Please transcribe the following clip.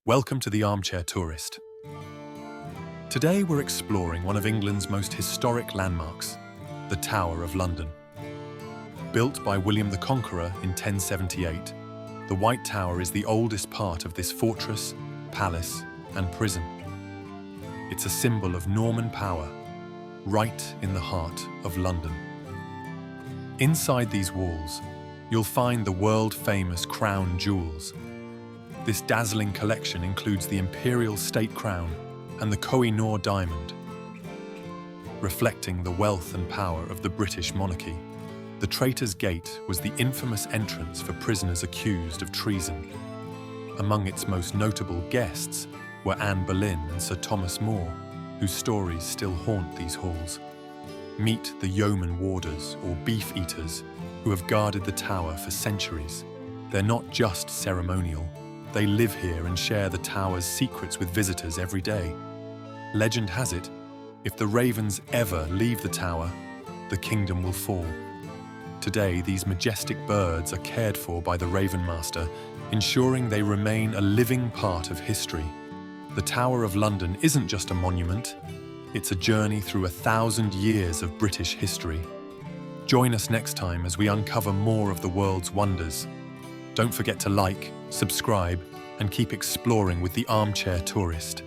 Welcome to the Armchair Tourist. Today we're exploring one of England's most historic landmarks, the Tower of London. Built by William the Conqueror in 1078, the White Tower is the oldest part of this fortress, palace, and prison. It's a symbol of Norman power, right in the heart of London. Inside these walls, you'll find the world-famous crown jewels. This dazzling collection includes the Imperial State Crown and the Koh-i-Noor diamond. Reflecting the wealth and power of the British monarchy, the Traitor's Gate was the infamous entrance for prisoners accused of treason. Among its most notable guests were Anne Boleyn and Sir Thomas More, whose stories still haunt these halls. Meet the Yeoman Warders, or Beefeaters, who have guarded the tower for centuries. They're not just ceremonial. They live here and share the tower's secrets with visitors every day. Legend has it, if the ravens ever leave the tower, the kingdom will fall. Today, these majestic birds are cared for by the Ravenmaster, ensuring they remain a living part of history. The Tower of London isn't just a monument, it's a journey through 1,000 years of British history. Join us next time as we uncover more of the world's wonders. Don't forget to like, subscribe, and keep exploring with the Armchair Tourist.